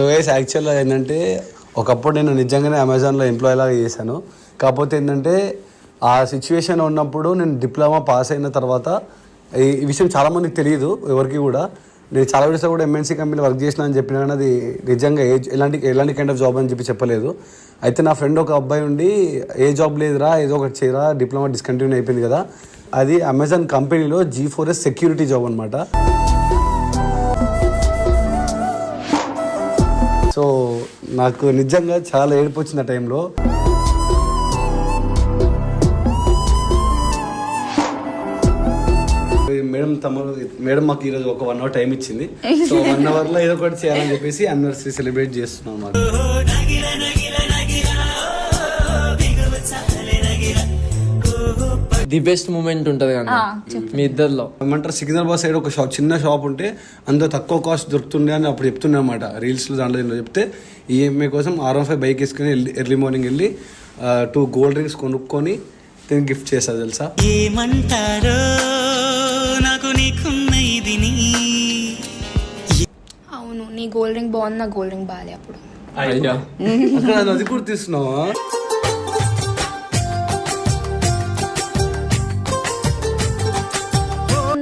So యాక్చువల్గా ఏంటంటే ఒకప్పుడు నేను నిజంగానే అమెజాన్లో ఎంప్లాయీ లాగా చేశాను. కాకపోతే ఏంటంటే ఆ సిచ్యువేషన్ ఉన్నప్పుడు నేను డిప్లొమా పాస్ అయిన తర్వాత ఈ విషయం చాలామందికి తెలియదు, ఎవరికి కూడా. నేను చాలా వీడియోస్లో కూడా ఎంఎన్సీ కంపెనీలో వర్క్ చేసిన అని చెప్పినా కానీ అది నిజంగా ఎలాంటి కైండ్ ఆఫ్ జాబ్ అని చెప్పలేదు. అయితే నా ఫ్రెండ్ ఒక అబ్బాయి ఉండి ఏ జాబ్ లేదురా, ఏదో ఒకటి చేయరా, డిప్లొమా డిస్కంటిన్యూ అయిపోయింది కదా, అది అమెజాన్ కంపెనీలో G4S సెక్యూరిటీ జాబ్ అనమాట. సో నాకు నిజంగా చాలా ఏడుపు వచ్చింది ఆ టైంలో. మేడం మాకు ఈరోజు ఒక 1 hour టైం ఇచ్చింది. సో 1 hourలో ఏదో ఒకటి చేయాలని చెప్పేసి యానివర్సరీ సెలబ్రేట్ చేస్తున్నాం అన్నమాట. ది బెస్ట్ మూమెంట్ ఉంటుంది కదా మీ ఇద్దరిలో. ఏమంటారు, సికింద్రాబాద్ సైడ్ ఒక చిన్న షాప్ ఉంటే అందులో తక్కువ కాస్ట్ దొరుకుతుండే అని అప్పుడు చెప్తుండే అనమాట. రీల్స్లో దాంట్లో చెప్తే ఈఎంఐ కోసం R15 బైక్ వేసుకుని ఎర్లీ మార్నింగ్ వెళ్ళి 2 gold rings కొనుక్కొని గిఫ్ట్ చేస్తారు తెలుసా. ఏమంటారో నాకు నీకున్న ఇదిని. అవును, నీ గోల్డ్ రింగ్ బాగుంది, నా గోల్డ్ రింగ్ బాగాలే. అప్పుడు అక్కడ అది గుర్తిస్తున్నావా?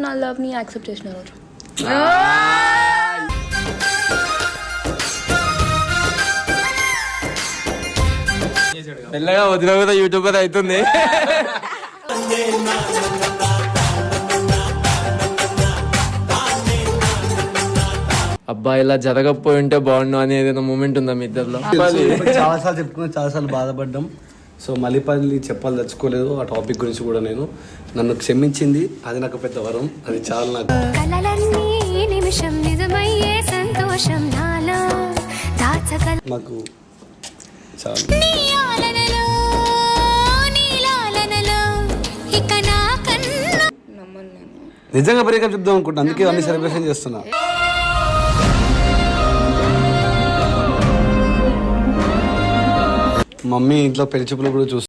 నా లవ్ ని యాక్సెప్ట్ చేసిన రోజు మెల్లగా వదిన కూడా యూట్యూబర్ అవుతుంది. అబ్బా ఇలా జరగకపోయి ఉంటే బాగుండు అని ఏదైనా మూమెంట్ ఉందా మీ ఇద్దరిలో? చాలాసార్లు చెప్పుకున్నా, చాలాసార్లు బాధపడ్డాం. సో మళ్ళీ చెప్పాలి తెచ్చుకోలేదు ఆ టాపిక్ గురించి కూడా. నేను నన్ను క్షమించింది, అది నాకు పెద్ద వరం. అది చాలా నాకు నాకు చాలా నిజంగా బ్రేకప్ చెప్దాం అనుకుంటా, అందుకే అన్ని సెలబ్రేషన్ చేస్తున్నా. మమ్మీ ఇంట్లో పెళ్లి చూపులు కూడా చూస్తున్నా.